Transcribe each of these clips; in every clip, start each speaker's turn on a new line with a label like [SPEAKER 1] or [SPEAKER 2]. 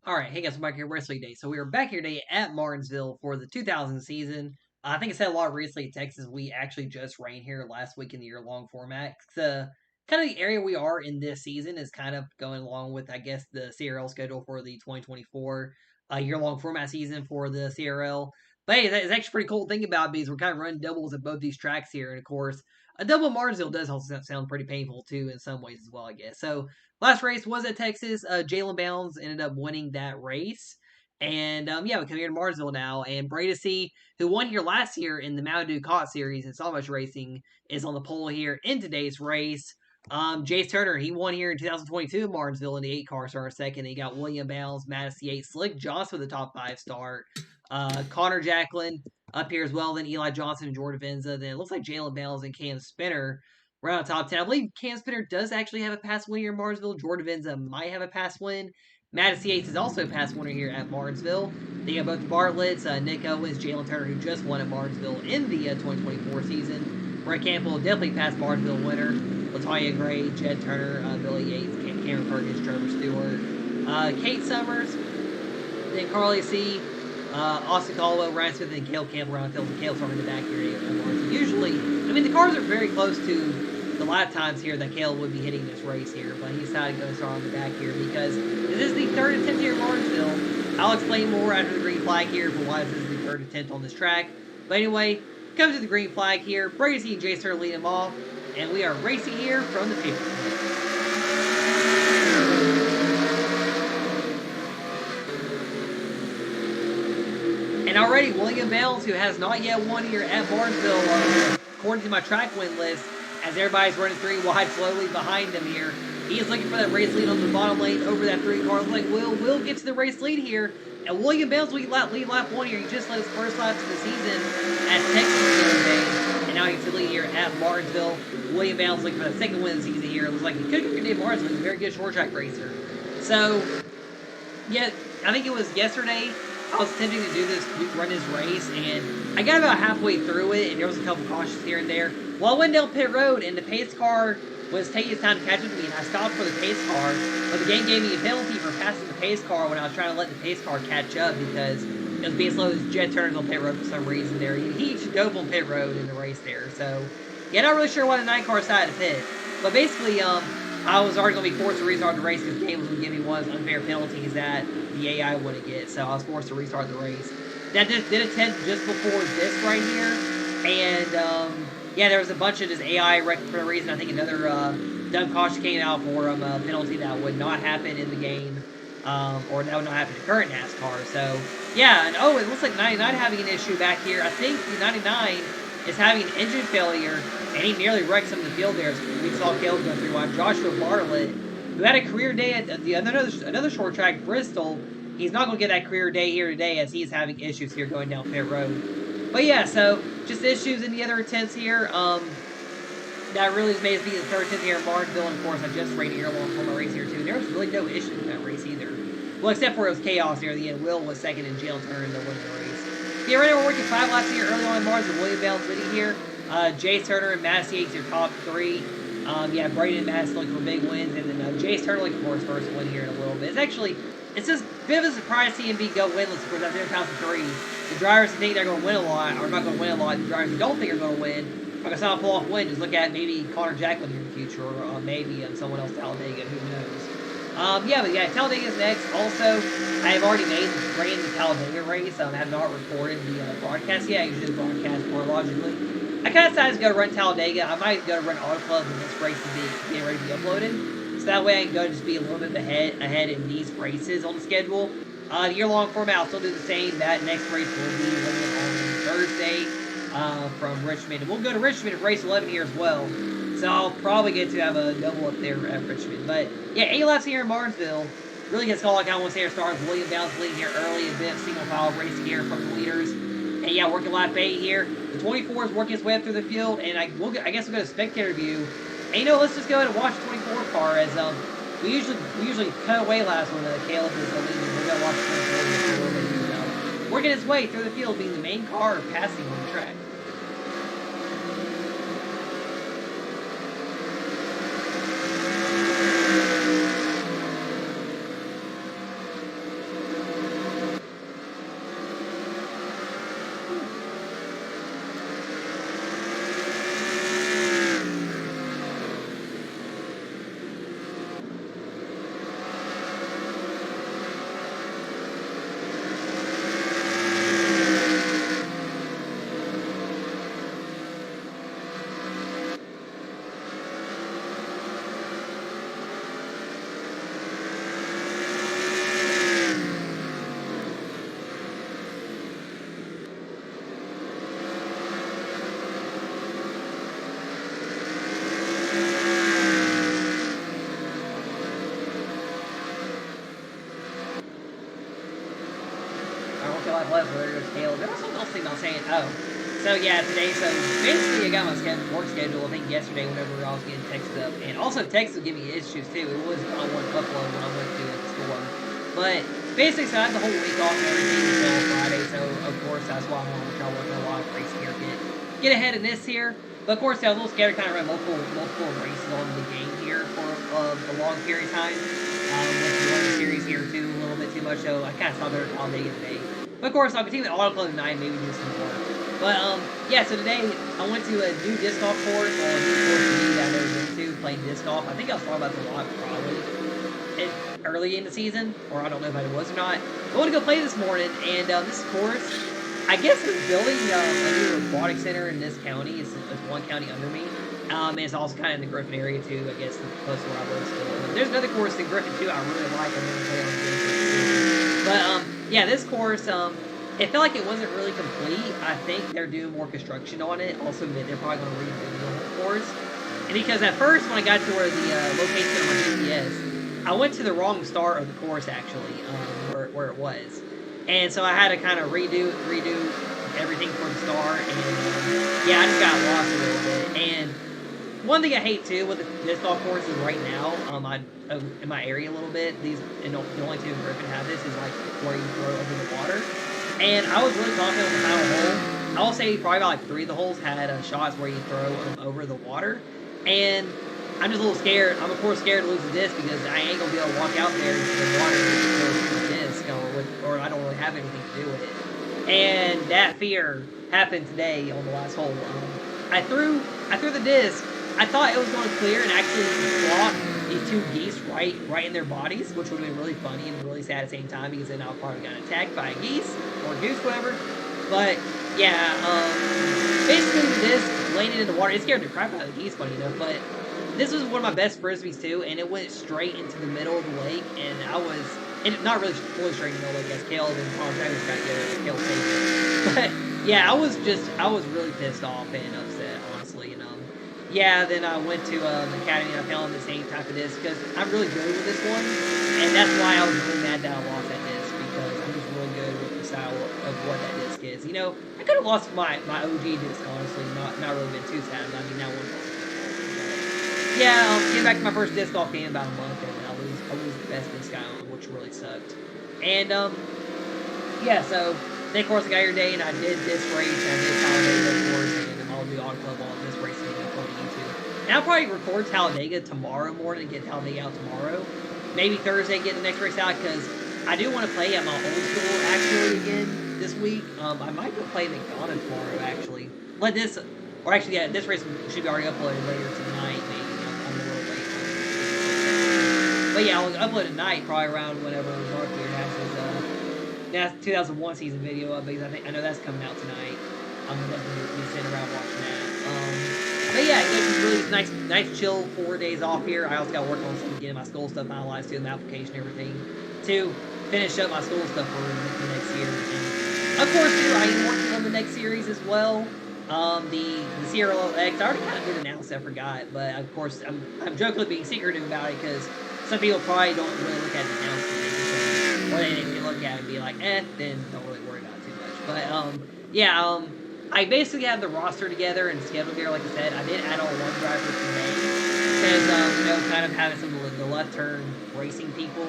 [SPEAKER 1] Alright, hey guys, we're back here Wrestling Day. So we are back here today at Martinsville for the 2000 season. I think I said a lot recently in Texas. We actually just ran here last week in the year-long format. The kind of the area we are in this season is kind of going along with, I guess, the CRL schedule for the 2024 year-long format season for the CRL. But hey, it's actually pretty cool to think about because we're kind of running doubles at both these tracks here. And of course, a double at Martinsville does also sound pretty painful too in some ways as well, I guess. So last race was at Texas. Jalen Bounds ended up winning that race. And yeah, we come here to Martinsville now. And Bradycy, who won here last year in the Mountain Dew Caught Series in so much racing, is on the pole here in today's race. Jace Turner, he won here in 2022 in Martinsville in the 8 car starter second. He got William Bounds, Madison 8, Slick Johnson with the top 5 start. Connor Jacklin up here as well. Then Eli Johnson and Jordan Venza. Then it looks like Jalen Bounds and Cam Spinner around the top 10. I believe Cam Spinner does actually have a past win here in Martinsville. Jordan Venza might have a past win. Madison Yates is also a past winner here at Martinsville. They got both the Bartletts, Nick Owens, Jalen Turner, who just won at Martinsville in the 2024 season. Brett Campbell, definitely past Martinsville winner. Latonya Gray, Jed Turner, Billy Yates, Cameron Perkins, Trevor Stewart, Kate Summers, then Carly C., Austin Caldwell, Ryan Smith, and Cale Campbell around the field. And Cale's in the back here at Martinsville. Usually, I mean, the cars are very close to the lap times here that Cale would be hitting this race here, but he decided to go start on the back here because this is the third attempt here at Martinsville. I'll explain more after the green flag here for why this is the third attempt on this track. But anyway, comes to the green flag here. Bradycy and Jace Turner lead him off, and we are racing here from the paper. And already, William Bounds, who has not yet won here at Martinsville, according to my track win list, as everybody's running 3 wide slowly behind him here. He is looking for that race lead on the bottom lane over that 3 car. Looks like Will get to the race lead here. And William Bounds lead lap 1 here. He just led his first lap of the season at Texas the other day. And now he gets the lead here at Martinsville. William Bounds looking for the second win of the season here. It looks like he could have good Martinsville. He's a very good short track racer. So, yeah, I think it was yesterday I was attempting to run this race, and I got about halfway through it, and there was a couple cautions here and there. Well, I went down pit road, and the pace car was taking its time to catch up to me, and I stopped for the pace car, but the game gave me a penalty for passing the pace car when I was trying to let the pace car catch up because it was being slow as Jed Turner's on pit road for some reason there. He dove on pit road in the race there, so yeah, not really sure why the 9 car decided to pit, but basically, I was already going to be forced to restart the race because the game was going to give me one of those unfair penalties that the AI wouldn't get, so I was forced to restart the race. That just did attempt just before this right here, and yeah, there was a bunch of just AI wrecked for a reason. I think another dumb caution came out for a penalty that would not happen in the game, or that would not happen in current NASCAR. So yeah, and oh, it looks like 99 having an issue back here. I think the 99 is having an engine failure, and he nearly wrecked some of the field there. So we saw Caleb go through on Joshua Bartlett, who had a career day at another short track, Bristol. He's not going to get that career day here today as he's having issues here going down pit road. But yeah, so just issues in the other attempts here. That really is basically the third attempt here at Martinsville. And of course, I just rated year-long for my race here too. There was really no issues in that race either. Well, except for it was chaos near the end. Will was second and Jalen Turner in the winning race. Yeah, right now we're working 5 laps here early on in Martinsville. William Bounds leading here. Jace Turner and Madison Yates your top 3. Yeah, Braden and Madison looking for big wins, and then Jace Turner looking for his first win here in a little bit. It's just a bit of a surprise to see him go winless. Of course, after 2003, the drivers who think they're going to win a lot are not going to win a lot. The drivers who don't think are going to win are going to stop pull off win. Just look at maybe Connor Jacklin in the future, or maybe someone else, Talladega, who knows. Yeah, but yeah, Talladega's next. Also, I have already ran the Talladega race. I have not recorded the broadcast yet. I usually broadcast more logically. I kind of decided to go run Talladega. I might go run Auto Club when this race is getting ready to be uploaded. So that way I can go just be a little bit ahead in these races on the schedule. The year-long format, I'll still do the same. That next race will be on Thursday from Richmond. And we'll go to Richmond at race 11 here as well. So I'll probably get to have a double up there at Richmond. But yeah, 8 laps here in Martinsville. Really gets called like I want to say our stars. William Bounds leading here early. A bit of single file racing here from the leaders. And yeah, working lap 8 here. The 24 is working its way up through the field. And I guess we'll go to spectator view. And let's just go ahead and watch the 24 car as we usually cut away last when Caleb is the leader. We're gonna watch the 24 a little bit, working its way through the field, being the main car passing on the track. still have left. There's Caleb. There was something else about saying, oh. So yeah, today, so basically I got my work schedule, I think yesterday whenever I was getting texted up. And also text would give me issues too. It was I want to upload when I went to the store. But basically, so I had the whole week off and everything until Friday. So of course that's why I'm going to try working a lot of racing here. Get ahead of this here. But of course I was a little scared to kind of run multiple races on the game here for a long period of time. With the learning series here too, a little bit too much, so I kind of stopped there all day today. But of course, I'll continue with Autoclone 9, maybe do some more. But, yeah, so today, I went to a new disc golf course, or a new course to me that I've never been to, playing disc golf. I think I was talking about this a lot, probably, early in the season, or I don't know if it was or not. I want to go play this morning, and this course, I guess it's building a new aquatic center in this county. It's one county under me. And it's also kind of in the Griffin area, too, I guess, close to where I live still. There's another course in Griffin, too, I really like. I'm going to play on the game. But, yeah, this course, it felt like it wasn't really complete. I think they're doing more construction on it. Also, they're probably going to rebuild the whole course. And because at first, when I got to where the location of my GPS, I went to the wrong start of the course, actually, where it was. And so I had to kind of redo everything from the start. And, yeah, I just got lost a little bit. And one thing I hate too with the disc golf courses right now, in my area a little bit, the only two in Griffin have this is like where you throw over the water. And I was really confident on the final hole. I will say probably about like 3 of the holes had shots where you throw them over the water. And I'm just a little scared. I'm of course scared to lose the disc because I ain't gonna be able to walk out there into the water and throw the disc, or I don't really have anything to do with it. And that fear happened today on the last hole. I threw the disc. I thought it was going to clear and actually block these 2 geese right in their bodies, which would have been really funny and really sad at the same time because then I would probably got attacked by a geese or a goose, whatever. But yeah, basically the disc landed in the water. It scared the crap out of the geese, funny enough. But this was one of my best frisbees too, and it went straight into the middle of the lake, and not really fully straight in the middle of the lake as Caleb and Tom Travis got to Caleb saved it. But yeah, I was really pissed off and upset, honestly, and yeah, then I went to the academy and I found the same type of disc because I'm really good with this one, and that's why I was really mad that I lost that disc because I'm just really good with the style of what that disc is. You know, I could have lost my OG disc, honestly, not really been too sad. I mean, that one was yeah, came back to my first disc golf game in about a month, and I lose the best disc I own, which really sucked. And yeah, so today, of course, I got here today, and I did disc race, and I did Talladega, of course, and I'll do Auto Club all disc racing. And I'll probably record Talladega tomorrow morning and get Talladega out tomorrow. Maybe Thursday get the next race out because I do want to play at my old school actually again this week. I might go play McDonough tomorrow actually. Yeah, this race should be already uploaded later tonight. Maybe I'm a little late. But yeah, I'll upload tonight probably around whenever Mark here has his 2001 season video up because I know that's coming out tonight. I'm definitely be sitting around watching that. But yeah, it's really nice chill 4 days off here. I also got to work on some getting my school stuff finalized too, the application and everything, to finish up my school stuff for the next year. And of course, too, I am working on the next series as well. The CRL2000. I already kind of did announce it, I forgot, but of course, I'm jokingly being secretive about it because some people probably don't really look at the announcement, or they look at it and be like, then don't really worry about it too much. But yeah, I basically have the roster together and scheduled here, like I said. I did add on 1 driver today because, you know, kind of having some of the left turn racing people.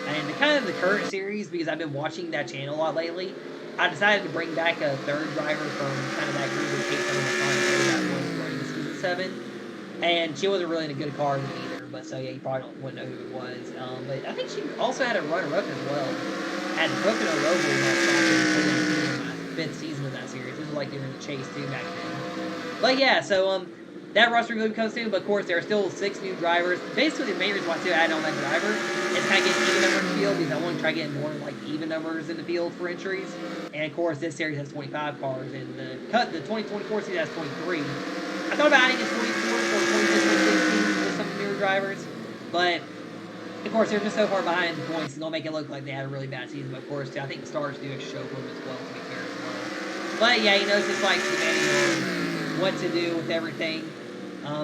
[SPEAKER 1] And kind of the current series, because I've been watching that channel a lot lately, I decided to bring back a 3rd driver from kind of that group of Kate that was running Season 7. And she wasn't really in a good car either, but so yeah, you probably wouldn't know who it was. But I think she also had a runner-up as well. Had Pocono Roval in my 5th season of that series. This was like during the chase too back then. But yeah, so that roster really comes soon. But of course, there are still 6 new drivers. Basically, the main reason why I added on that driver is kind of getting even number in the field because I want to try getting more like even numbers in the field for entries. And of course, this series has 25 cars, and the 2024 season has 23. I thought about adding a 24 or 25 with some newer drivers, but of course, they're just so far behind the points, it's going to make it look like they had a really bad season. But of course, I think the stars do show for them as well, to be fair as well. But yeah, you know, it's just like demanding on what to do with everything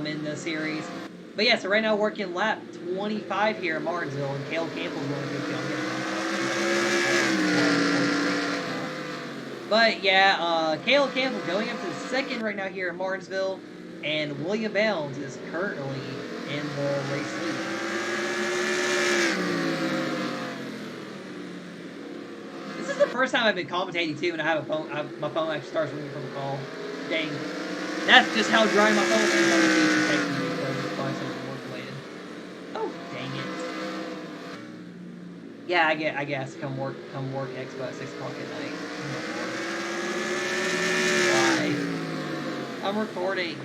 [SPEAKER 1] in the series. But yeah, so right now working lap 25 here in Martinsville, and Caleb Campbell's going to be But yeah, Caleb Campbell going up to second right now here in Martinsville, and William Bounds is currently in the race lead. This is the first time I've been commentating too, and I have a phone. My phone actually starts ringing from a call. Dang, that's just how dry my phone is. I'm texting me because it's probably something work related. Oh dang it! Yeah, I guess come work Expo at 6 o'clock at night. Why? I'm recording.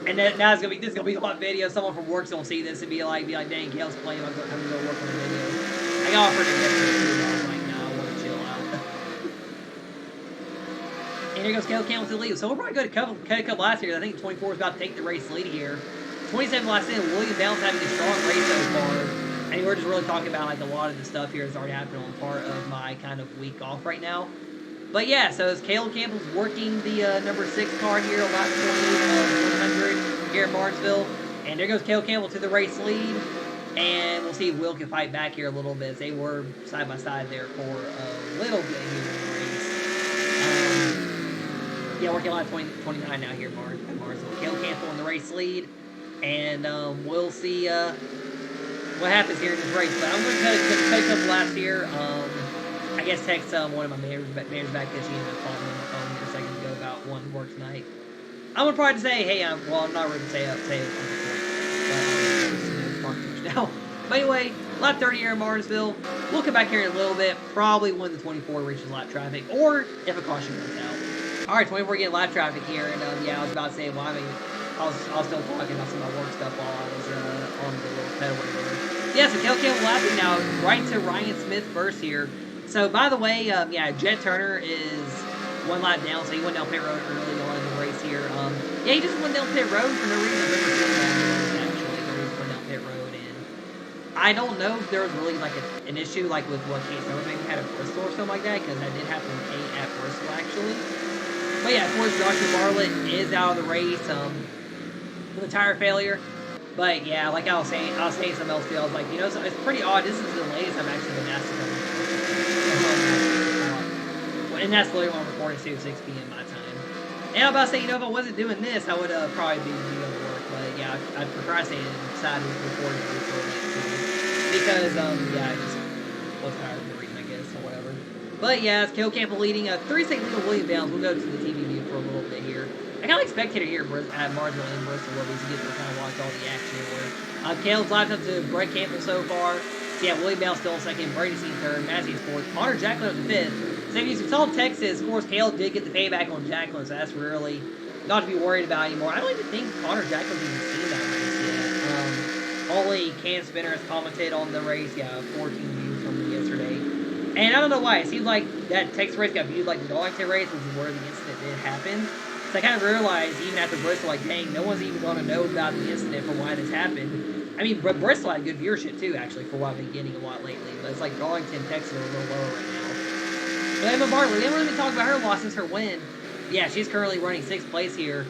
[SPEAKER 1] And then now this is gonna be a lot of video. Someone from work's gonna see this and be like, dang, Kale's playing. I'm gonna go work on the video. I got offered it yesterday too, but I was like, nah, I want to chill out. And here goes Caleb Campbell to the lead. So we're probably going to cut a couple laps here. I think 24 is about to take the race lead here. 27 laps in, William Bounds having a strong race so far. And we're just really talking about like a lot of the stuff here that's already happened on part of my kind of week off right now. But yeah, so as Caleb Campbell's working the number 6 car here on lap 20 of 100 here at Martinsville. And there goes Caleb Campbell to the race lead. And we'll see if Will can fight back here a little bit, as they were side by side there for a little bit here in the race. Yeah, working on 29 now here at Martinsville. Caleb Campbell in the race lead. And we'll see what happens here in this race. But I'm going to cut a couple laps here. I guess text one of my managers back because she ended up calling me on my phone here a second ago about wanting to work tonight. I'm gonna probably say, hey, I'm not ready to say it now. But anyway, lap 30 here in Martinsville. We'll come back here in a little bit, probably when the 24 reaches lap traffic, or if a caution goes out. All right, 24 getting lap traffic here, and yeah, I was about to say, well, I mean, I was still talking about some of my work stuff while I was on the little pedalway there. Yeah, so Caleb Campbell lapping now, right to Ryan Smith first here. So, by the way, yeah, Jet Turner is one lap down, so he went down pit road early on in the race here. Yeah, he just went down pit road for no reason. I've never seen that actually. The reason went down pit road, and I don't know if there was really like an issue like with what Kate Summer maybe had at Bristol or something like that, because that did happen with Kate at Bristol actually. But yeah, of course, Joshua Bartlett is out of the race with a tire failure. But yeah, like I was saying something else too. I was like, you know, so it's pretty odd. This is the latest I've actually been asked to come. And that's literally when I'm recording too, 6 p.m. my time. And I'm about to say, you know, if I wasn't doing this, I would probably be doing work. But yeah, I procrastinated and decided to record it before because yeah, I just was tired of the reading, I guess, or whatever. But yeah, it's Caleb Campbell leading a 3-second lead of William Bounds. We'll go to the TV view for a little bit here. I kind of like spectator here at Martinsville and Bristol a little bit to get to kind of watch all the action here. Caleb's lapped up to Brett Campbell so far. So yeah, William Bounds still in second, Brady Seen third, Massey's fourth, Connor Jacklin up to fifth. So if you saw Texas, of course, Caleb did get the payback on Jacklin, so that's really not to be worried about anymore. I don't even think Connor Jacklin's even seen that race yet. Only Cam Spinner has commented on the race, yeah, 14 views from yesterday. And I don't know why, it seems like that Texas race got viewed like the Darlington race, which is where the incident did happen. So I kind of realized, even after Bristol, like, dang, no one's even going to know about the incident for why this happened. I mean, Bristol had good viewership, too, actually, for what I've been getting a lot lately. But it's like Darlington, Texas are a little lower right now. But Emma Bartlett, we haven't really talked about her loss since her win. Yeah, she's currently running 6th place here.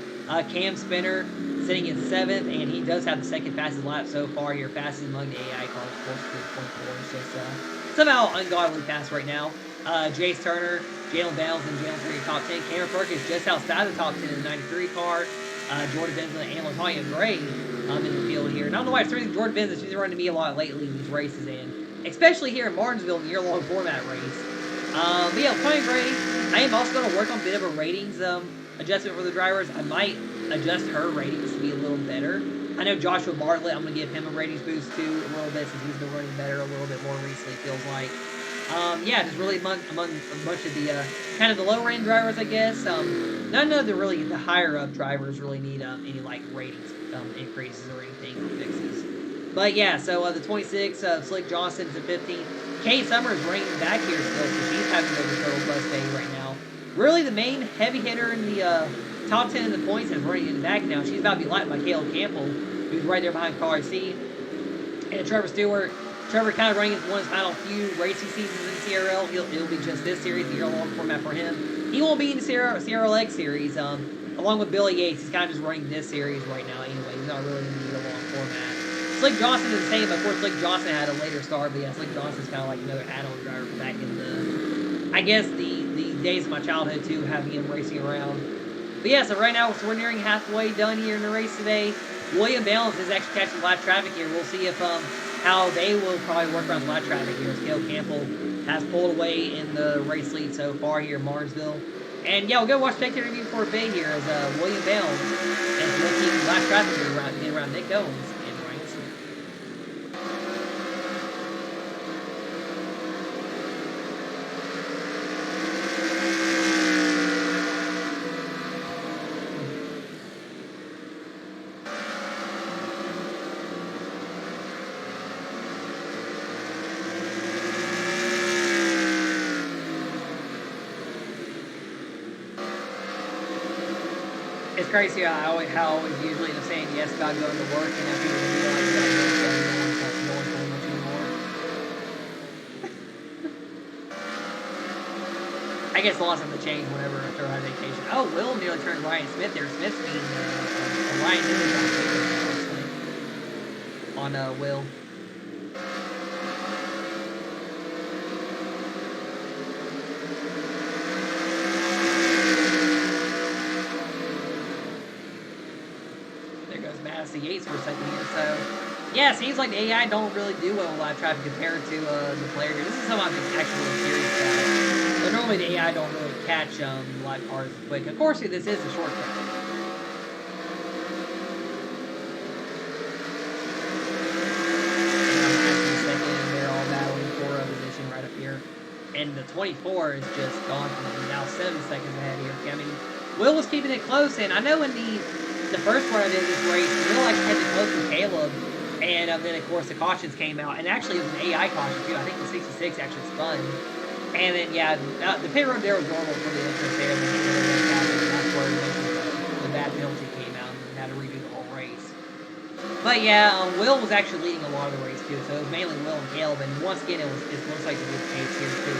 [SPEAKER 1] Cam Spinner sitting in 7th, and he does have the second fastest lap so far here. Fastest among the AI cars, close to 0.4. It's just somehow ungodly fast right now. Jace Turner, Jalen Bales, and Jalen Turner top 10. Cameron Perkins just outside the top 10 in the 93 car. Jordan Benson and LaTanya Gray in the field here. And I don't know why, it's Jordan Benson, she's running me a lot lately in these races, and especially here in Martinsville in the year-long format race. But yeah, LaTanya Gray, I am also going to work on a bit of a ratings adjustment for the drivers. I might adjust her ratings to be a little better. I know Joshua Bartlett, I'm going to give him a ratings boost too a little bit since he's been running better a little bit more recently, feels like. Yeah, just really among a bunch of the kind of the lower end drivers, I guess. None of the higher up drivers really need any like ratings increases or anything or fixes. But yeah, so the 26, Slick Johnson's the 15th. Kate Summers running back here still, so she's having a total bus day right now. Really, the main heavy hitter in the top 10 in the points is running in the back now. She's about to be lapped by Caleb Campbell, who's right there behind Car C. And Trevor Stewart. Trevor kind of running into one of his final few racing seasons in CRL. It'll be just this series, the year-long format for him. He won't be in the CRL series, along with Billy Yates. He's kind of just running this series right now anyway. He's not really in the year-long format. Slick Johnson is the same. Of course, Slick Johnson had a later start, but yeah, Slick Johnson's kind of like another add-on driver back in the, I guess, the days of my childhood too, having him racing around. But yeah, so right now, so we're nearing halfway done here in the race today. William Balance is actually catching a lot of traffic here. We'll see if how they will probably work around a lot of traffic here. As Cale Campbell has pulled away in the race lead so far here in Martinsville. And yeah, we'll go watch spectator review for a bit here as William Balance is looking a lot of traffic here around Nick Owens. It's crazy how I always usually end up saying yes about going to work, and then people realize that no one's going much anymore. I guess a lot's going to change whenever I throw out vacation. Oh, Will nearly turned Ryan Smith there. Smith's being Ryan Smith on Will. The Yates for a second here, so yeah, it seems like the AI don't really do well with a lot of traffic compared to the player here. This is something I'm actually really curious about. But normally the AI don't really catch a lot of cars quick. Of course, this is a shortcut. They're all battling for a position right up here, and the 24 is just gone from them. Now 7 seconds ahead here. I mean, Will was keeping it close, and I know in the first part of this race, Will actually had to close with Caleb, and then of course the cautions came out, and actually it was an AI caution too. I think the 66 actually spun, and then yeah, the pit road there was normal for the entrance there, and that's where the bad penalty came out and had to redo the whole race. But yeah, Will was actually leading a lot of the race too, so it was mainly Will and Caleb, and once again it looks like a good pace here too.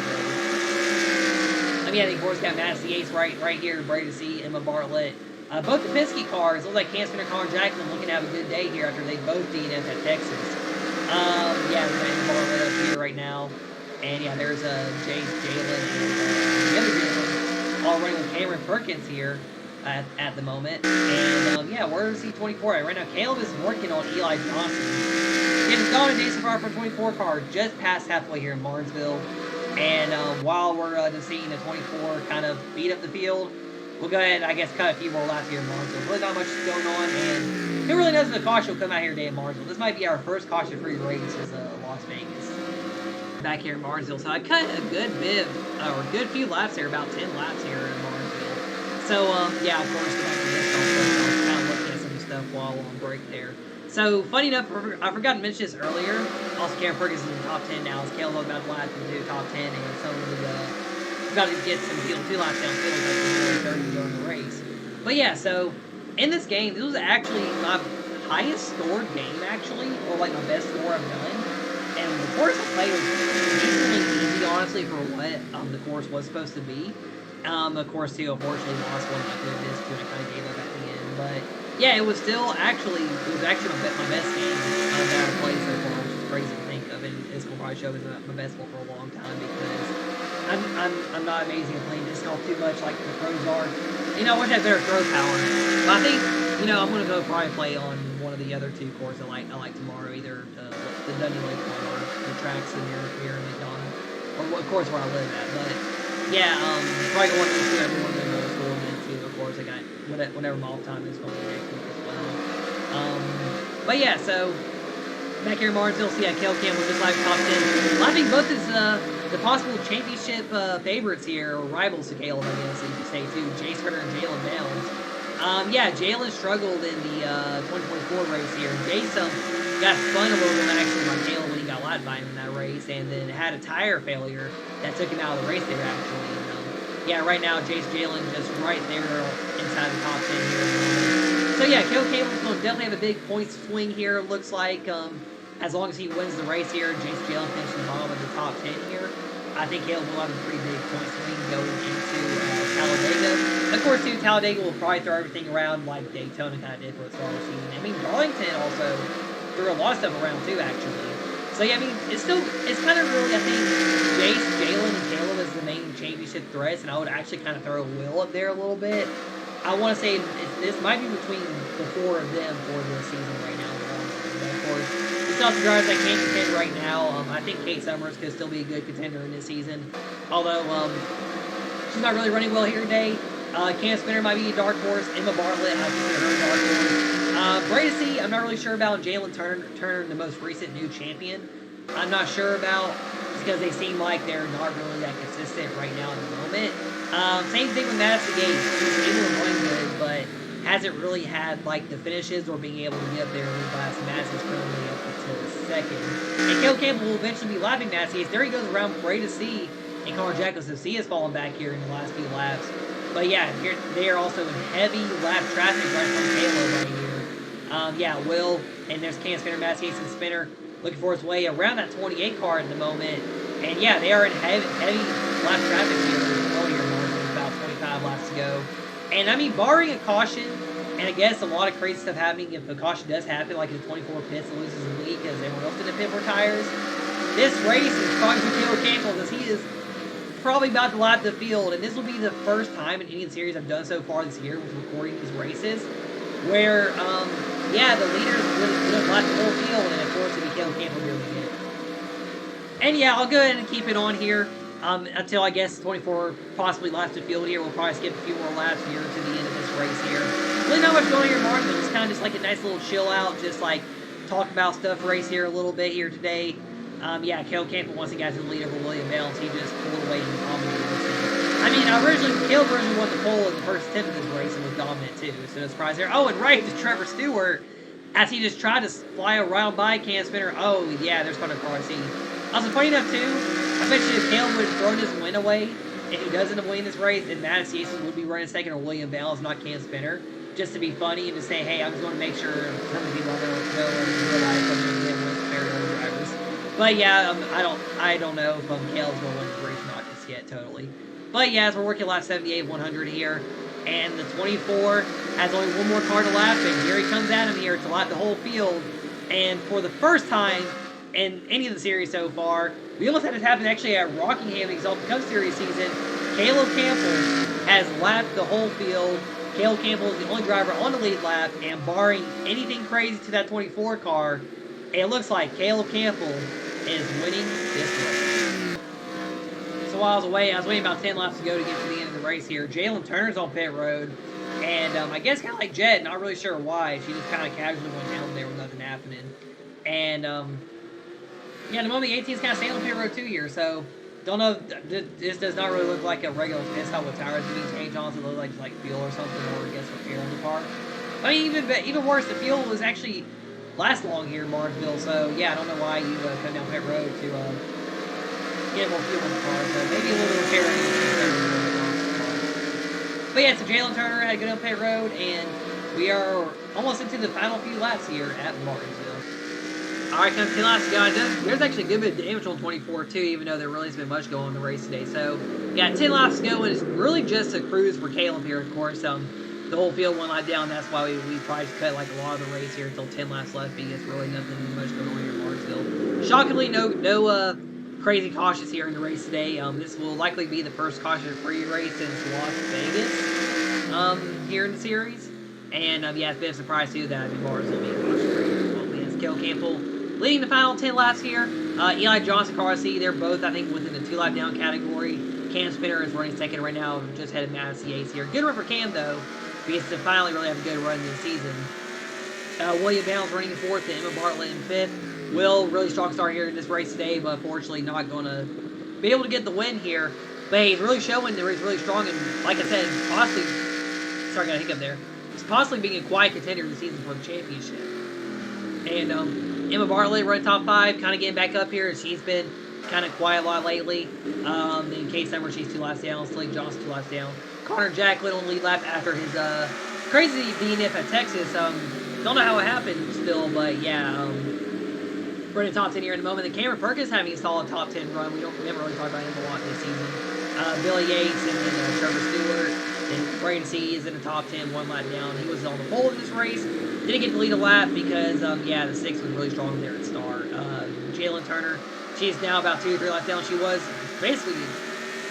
[SPEAKER 1] I mean, I think of course got Madison Yates right here, ready to see Emma Bartlett. Both the Penske cars look like Cam Spinner, Colin Jackson looking to have a good day here after they both DNF at Texas. Yeah, we're running the bar right up here right now. And yeah, there's Jalen and the other Jalen all running with Cameron Perkins here at the moment. And yeah, where's C24 at? Right now, Caleb is working on Eli Johnson. Getting gone a day so far for 24 car, just past halfway here in Martinsville. And while we're just seeing the 24 kind of beat up the field, we'll go ahead and, I guess, cut a few more laps here in Martinsville. Really not much going on, and who really knows if the caution will come out here today in Martinsville. This might be our first caution-free race as Las Vegas. Back here in Martinsville, so I cut a good bit, or a good few laps here, about 10 laps here in Martinsville. So, yeah, of course, go back to this stuff. I was kind of looking at some stuff while on break there. So, funny enough, I forgot to mention this earlier. Also, Cameron Perkins is in the top 10 now. As Caleb about to lap into the top 10, and some of the got to get some field 2 laps downfield like the 30 during the race. But yeah, so in this game, this was actually my highest scored game actually, or like my best score I've done. And the course I played was decently easy, honestly, for what the course was supposed to be. Of course, too, unfortunately, lost one of my good discs and I kind of gave up at the end. But yeah, it was still actually my best game that I've played so far, which is crazy to think of. And this will probably show as my best one for a long time because I'm not amazing at playing disc golf too much like the pros are. You know, I wish I had better throw power. But I think, you know, I'm gonna go probably play on one of the other 2 courses I like tomorrow, either the Dunny Lake one or the tracks in here in McDonald, or of course where I live at. But yeah, probably one of those 2. I do one of those school and then 2, of course I got whenever my off time is going to be next week as well. But yeah, so back here in Martinsville, so yeah, Cale Campbell just like top 10. I think both his the possible championship favorites here, or rivals to Caleb, I guess you could say too, Jay Springer and Jalen Downs. Yeah, Jalen struggled in the 2024 race here. Jason got spun a little bit actually by Caleb when he got lapped by him in that race, and then had a tire failure that took him out of the race there actually. And, yeah, right now Jalen just right there inside the top 10 here. So yeah, Caleb's going to definitely have a big points swing here, it looks like. As long as he wins the race here, Jason Jalen finishes the bottom of the top 10 here. I think Caleb will have a pretty big point swing going into Talladega. Of course, too, Talladega will probably throw everything around like Daytona kind of did for its fall season. I mean, Darlington also threw a lot of stuff around too, actually. So yeah, I mean, it's kind of really, I think, Jalen and Caleb is the main championship realistic threats, and I would actually kind of throw Will up there a little bit. I want to say this might be between the four of them for this season right now. But of course, we still have some drivers that can't contend right now. I think Kate Summers could still be a good contender in this season, although she's not really running well here today. Cam Spinner might be a dark horse. Emma Bartlett, I consider her a dark horse. Brady's, I'm not really sure about Jalen Turner, the most recent new champion. I'm not sure about, just because they seem like they're not really that consistent right now at the moment. Same thing with Madison Gates. She's able to run good, but hasn't really had like the finishes or being able to get up there in the class. Madison's currently up to second. And Caleb Campbell will eventually be lapping Madison Gates. There he goes around Brady C and Connor Jacklin. So C has fallen back here in the last few laps. But yeah, here, they are also in heavy lap traffic right from Caleb right here. Yeah, Will, and there's Cam Spinner, Madison Gates, and Spinner looking for his way around that 28 car at the moment. And yeah, they are in heavy lap traffic here. About 25 laps to go. And I mean, barring a caution, and I guess a lot of crazy stuff happening if a caution does happen, like in 24 pits and loses the lead because everyone else in the pit retires. This race is probably for Caleb Campbell because he is probably about to lap the field, and this will be the first time in any series I've done so far this year with recording these races where, yeah, the leaders would have lapped the whole field, and of course it'd be Caleb Campbell doing it. And yeah, I'll go ahead and keep it on here until I guess 24 possibly laps to field here. We'll probably skip a few more laps here to the end of this race here. Really not much going here in Martinsville. It's kind of just like a nice little chill out, just like talk about stuff race here a little bit here today. Yeah, Caleb Campbell once again got to the lead over William Bales. He just pulled away and dominated. I mean, Caleb originally won the pole in the first attempt of this race and was dominant too, so no surprise there. Oh, and right to Trevor Stewart as he just tried to fly around by Cam Spinner. Oh, yeah, there's Connor Carson. Also, funny enough too, I bet you if Caleb would have thrown his win away, if he does end up winning this race, then Madison Gates would be running second or William Bales, not Cam Spinner. Just to be funny and to say, hey, I'm just going to make sure some of the people know in real life I'm going to get with fair drivers. But yeah, I don't know if Caleb's going to win the race or not just yet, totally. But yeah, as we're working lap 78, 100 here, and the 24 has only one more car to lap, and here he comes at him here to lap the whole field. And for the first time in any of the series so far, we almost had it happen actually at Rockingham in the Exalted Cup Series season. Caleb Campbell has lapped the whole field. Caleb Campbell is the only driver on the lead lap, and barring anything crazy to that 24 car, it looks like Caleb Campbell is winning this race. So while I was waiting about 10 laps to go to get to the end of the race here. Jalen Turner's on pit road, and I guess kind of like Jed, not really sure why. She just kind of casually went down there with nothing happening. And yeah, the moment the 18 is kind of staying on pit road too here, so don't know. This does not really look like a regular pit stop with tires being changed on. So it looks like fuel or something, or I guess repair on the car. I mean, even worse, the fuel was actually last long here in Martinsville. So yeah, I don't know why you come down pit road to get more fuel in the car. So maybe a little repair. But yeah, so Jalen Turner had to go down pit road, and we are almost into the final few laps here at Martinsville. Alright, come 10 laps to go. There's actually a good bit of damage on 24 too, even though there really hasn't been much going on in the race today. So, yeah, 10 laps to go, and it's really just a cruise for Caleb here, of course. The whole field one lap down, that's why we probably cut like a lot of the race here until 10 laps left, because really nothing much going on here in Martinsville. Shockingly, no crazy cautions here in the race today. This will likely be the first caution-free race since Las Vegas here in the series. And yeah, it's been a surprise too that Martinsville being caution-free here as well. It's Caleb Campbell leading the final 10 laps here. Eli Johnson, Carl C, they're both, I think, within the 2 lap down category. Cam Spinner is running second right now, just headed Madison Yates here. Good run for Cam, though, because to finally really have a good run this season. William Bales running in fourth, and Emma Bartlett in fifth. Will, really strong start here in this race today, but unfortunately not going to be able to get the win here. But he's really showing that he's really strong, and like I said, possibly, sorry, got a hiccup there. He's possibly being a quiet contender this season for the championship. And Emma Bartlett running top 5, kind of getting back up here. She's been kind of quiet a lot lately. In case Summer, she's 2 laps down. Slade Johnson 2 laps down. Connor Jacklin on lead lap after his crazy DNF at Texas. Don't know how it happened still, but yeah. Running top 10 here in a moment. And Cameron Perkins having a solid top 10 run. We never really talked about him a lot this season. Billy Yates and then Trevor Stewart. And Braden C is in the top 10, 1 lap down. He was on the pole in this race. Didn't get to lead a lap because, yeah, the 6 was really strong there at start. Jalen Turner, she's now about 2 or 3 laps down. She was basically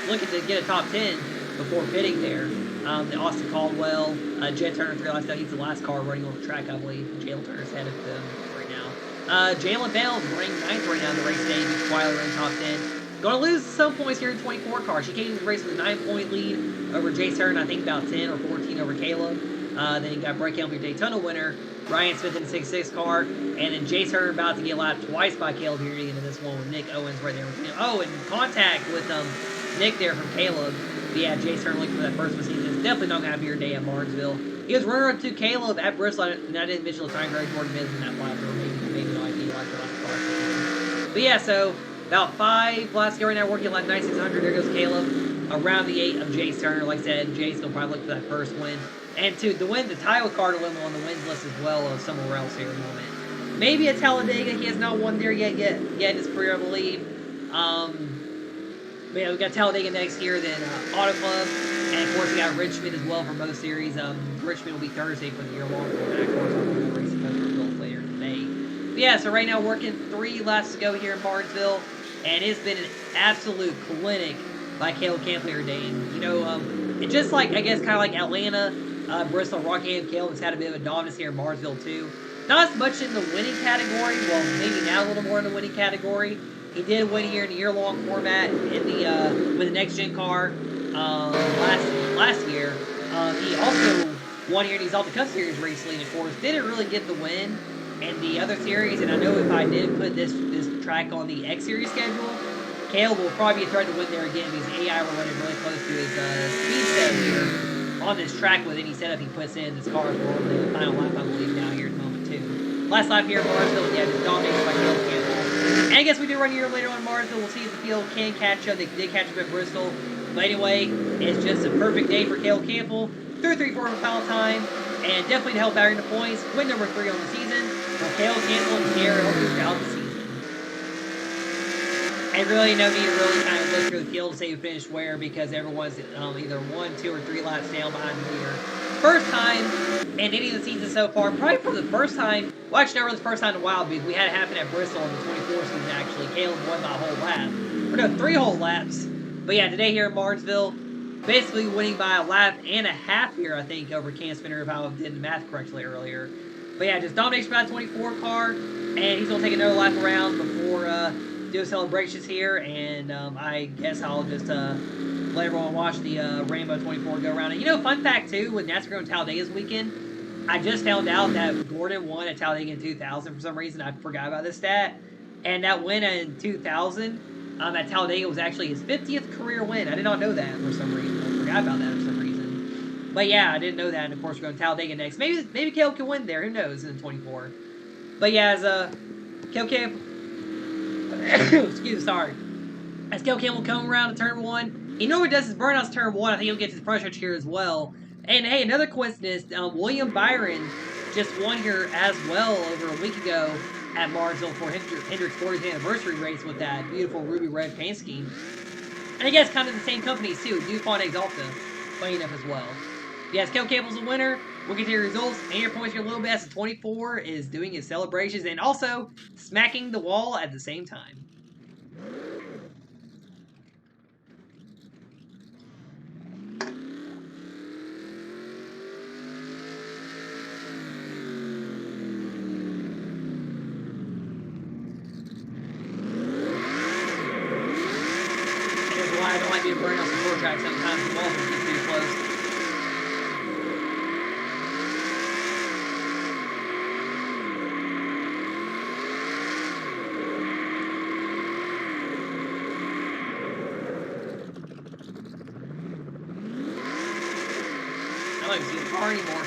[SPEAKER 1] looking to get a top 10 before pitting there. The Austin Caldwell, Jet Turner 3 last now. He's the last car running on the track, I believe. Jalen Turner's head of them right now. Jalen Bell's ranked 9th right now in the race day. He's quietly running top 10. Going to lose some points here in 24 car. She came into the race with a 9-point lead over Jace Turner, I think about 10 or 14 over Caleb. Then you got Brett Kelly, your Daytona winner. Ryan Smith in the 6-6 car. And then Jace Turner about to get lapped twice by Caleb here into this one with Nick Owens right there with him. Oh, and contact with Nick there from Caleb. But yeah, Jace Turner looking for that first season. It's definitely not going to have your day at Martinsville. He was runner-up to Caleb at Bristol, and I didn't mention the time grade Jordan Miz in that lap, or maybe no idea like the last car. But yeah, so about 5 laps ago right now, working like 9600. There goes Caleb. Around the 8 of Jace Turner. Like I said, Jace will probably look for that first win. And to the win, the title card will win on the wins list as well as somewhere else here in a moment. Maybe at Talladega. He has not won there yet in his career, I believe. But yeah, we got Talladega next year, then Auto Club, and of course we got Richmond as well for most series. Richmond will be Thursday for the year-long format. Of course, we'll be racing post results later today. But yeah, so right now working 3 laps to go here in Martinsville, and it's been an absolute clinic by Caleb Campbell here today. And you know, it's just like I guess kind of like Atlanta, Bristol, Rockingham. Caleb has had a bit of a dominance here in Martinsville too. Not as much in the winning category. Well, maybe now a little more in the winning category. He did win here in the year-long format in the with the next-gen car last year. He also won here in the Exalted Cup Series recently, and of course didn't really get the win in the other series. And I know if I did put this track on the X Series schedule, Caleb will probably be a threat to win there again because AI will run it really close to his speed set here on this track with any setup he puts in. This car is on the final lap, I believe, now here at the moment too. Last lap here in Martinsville, yeah, just dominated by Caleb Campbell. And I guess we do run a year later on in Martinsville. We'll see if the field can catch up. They did catch up at Bristol. But anyway, it's just a perfect day for Caleb Campbell. Through 3/4 foul time. And definitely to help out in the points. Win number 3 on the season for Caleb Campbell and CRL2000 out the season. And really no need to really kind of look through the field to say who finished where because everyone's either 1, 2, or 3 laps down behind the leader. First time in any of the seasons so far, probably for the first time, well actually not really the first time in a while because we had it happen at Bristol in the 24 season actually. Caleb won by a whole lap. Or no, 3 whole laps. But yeah, today here in Martinsville, basically winning by a lap and a half here, I think, over Cam Spinner if I did the math correctly earlier. But yeah, just domination by the 24 car, and he's going to take another lap around before doing celebrations here, and I guess I'll just let everyone watch the Rainbow 24 go around. And you know, fun fact too, with NASCAR going to Talladega this weekend, I just found out that Gordon won at Talladega in 2000 for some reason. I forgot about this stat. And that win in 2000 at Talladega was actually his 50th career win. I did not know that for some reason. I forgot about that for some reason. But yeah, I didn't know that. And of course, we're going to Talladega next. Maybe Caleb can win there. Who knows in 24. But yeah, as Caleb Campbell... excuse me, sorry. As Caleb Campbell come around to turn 1, he normally does his burnouts turn 1. I think he'll get to the front stretch here as well. And hey, another coincidence, William Byron just won here as well over a week ago at Martinsville for Hendrick's 40th anniversary race with that beautiful ruby red paint scheme. And I guess kind of the same companies too, DuPont Exalta playing up as well. Yes, Caleb Campbell's the winner. We'll get to your results and your points here a little bit as the 24 is doing his celebrations and also smacking the wall at the same time. I don't like being burned on some short track sometimes. The walls will get too close. I don't even see the car anymore.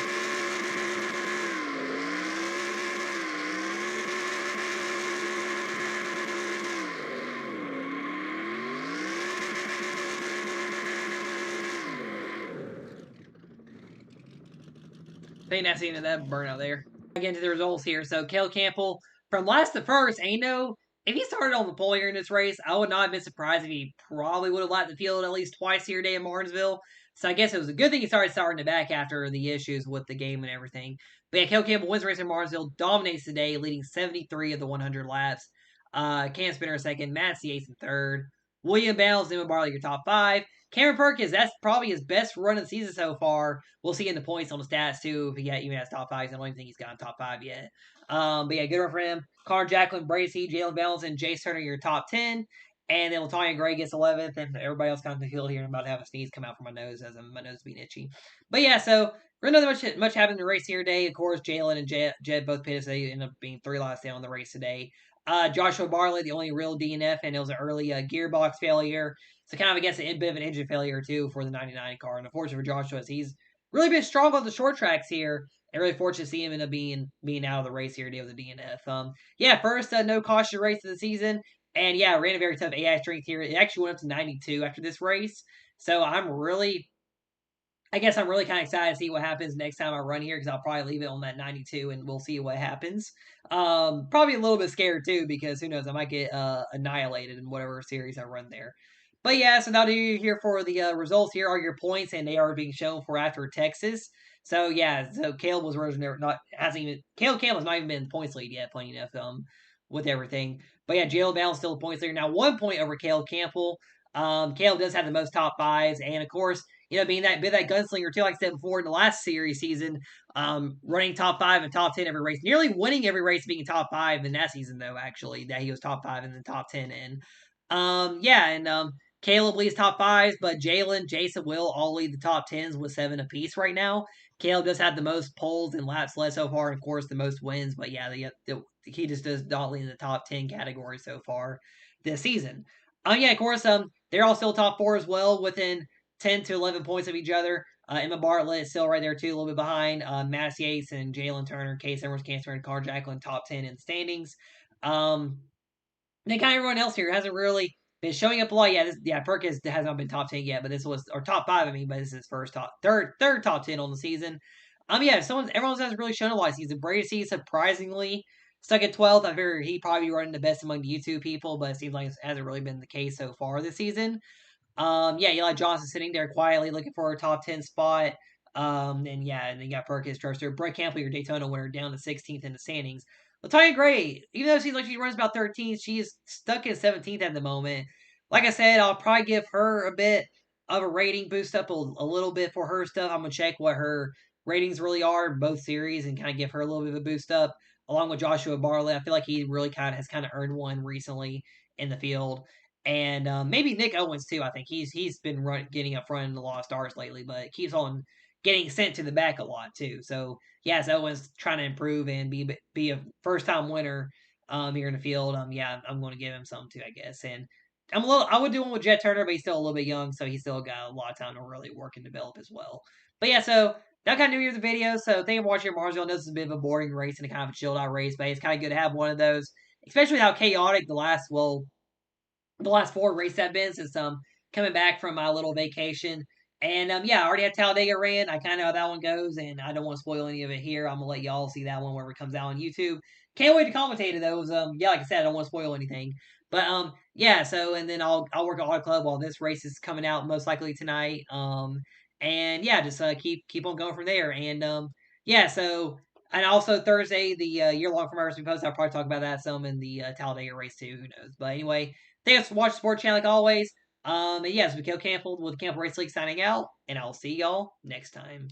[SPEAKER 1] I think that's the end of that burnout there. Again to the results here. So Caleb Campbell from last to first, and you know, if he started on the pole here in this race, I would not have been surprised if he probably would have lapped the field at least twice here today in Martinsville. So I guess it was a good thing he starting the back after the issues with the game and everything. But yeah, Caleb Campbell wins the race in Martinsville, dominates today, leading 73 of the 100 laps. Cam Spinner second, Matt Yates in third. William Bales, Emma Barley, your top 5. Cameron Perkins, that's probably his best run of the season so far. We'll see in the points on the stats too if he even has top 5s. I don't even think he's gotten top 5 yet. But yeah, good run for him. Connor Jacqueline, Bracy, Jalen Bales, and Jace Turner, your top 10. And then Latonya Gray gets 11th, and everybody else comes to the field here. I'm about to have a sneeze come out from my nose as my nose being itchy. But yeah, so really not much happened in the race here today. Of course, Jalen and Jed both pitted. They ended up being 3 laps down the race today. Joshua Barley, the only real DNF, and it was an early gearbox failure. So kind of against a bit of an engine failure too for the 99 car. And unfortunately for Joshua, he's really been strong on the short tracks here. And really fortunate to see him end up being out of the race here today with the DNF. Yeah, first no caution race of the season. And yeah, ran a very tough AI strength here. It actually went up to 92 after this race. So I guess I'm really kind of excited to see what happens next time I run here because I'll probably leave it on that 92 and we'll see what happens. Probably a little bit scared too because who knows, I might get annihilated in whatever series I run there. But yeah, so now you're here for the results. Here are your points, and they are being shown for after Texas. So yeah, so Caleb was originally not hasn't even Caleb Campbell's not even been in the points lead yet, playing enough with everything. But yeah, Jalen Ball's still the points leader now, 1 point over Caleb Campbell. Caleb does have the most top 5s, and of course, being that gunslinger too, like I said before in the last series season, running top 5 and top 10 every race, nearly winning every race, being top 5 in that season though. Actually, that he was top 5 and then top 10 in. Yeah, and Caleb leads top 5s, but Jalen, Jason, Will all lead the top 10s with 7 apiece right now. Caleb does have the most poles and laps led so far, and of course the most wins. But yeah, he just does not lead in the top 10 category so far this season. Yeah, of course, they're all still top 4 as well, within 10 to 11 points of each other. Emma Bartlett is still right there too, a little bit behind. Mattis Yates and Jalen Turner, Case Edwards, Cancer, and Car Jacqueline top 10 in the standings. Then kind of everyone else here hasn't really been showing up a lot. Perkins has not been top 10 yet, but this was or top 5. I mean, but this is his first third top 10 on the season. Yeah, everyone else hasn't really shown a lot of season. Brady surprisingly stuck at 12th. I figured he'd probably be running the best among the YouTube people, but it seems like it hasn't really been the case so far this season. Yeah, Eli Johnson sitting there quietly looking for a top 10 spot. And then you got Perkins, Trustor, Brett Campbell, your Daytona winner, down to 16th in the standings. Latonya Gray, even though it seems like she runs about 13th, she's stuck in 17th at the moment. Like I said, I'll probably give her a bit of a rating boost up a little bit for her stuff. I'm going to check what her ratings really are in both series and kind of give her a little bit of a boost up, along with Joshua Barley. I feel like he really has earned one recently in the field. And maybe Nick Owens too. I think he's been getting up front in the Lost Stars lately, but keeps on getting sent to the back a lot too. So yes, Owens trying to improve and be a first time winner here in the field. Yeah, I'm going to give him some too, I guess. And I would do one with Jet Turner, but he's still a little bit young, so he's still got a lot of time to really work and develop as well. But yeah, so that kind of new year's video. So thank you for watching Martinsville. I know this is a bit of a boring race and a kind of a chilled out race, but it's kind of good to have one of those, especially how chaotic the last 4 races have been since coming back from my little vacation. And yeah, I already had Talladega ran. I kind of know how that one goes, and I don't want to spoil any of it here. I'm gonna let y'all see that one whenever it comes out on YouTube. Can't wait to commentate those. Yeah, like I said, I don't want to spoil anything. But yeah. So and then I'll work at Auto Club while this race is coming out most likely tonight. And yeah, just keep on going from there. And yeah. So and also Thursday, the year long from our post. I'll probably talk about that some in the Talladega race too. Who knows? But anyway. Thanks for watching Sports Channel like always. And yes, Mikhail Campbell with the Campbell Race League signing out, and I'll see y'all next time.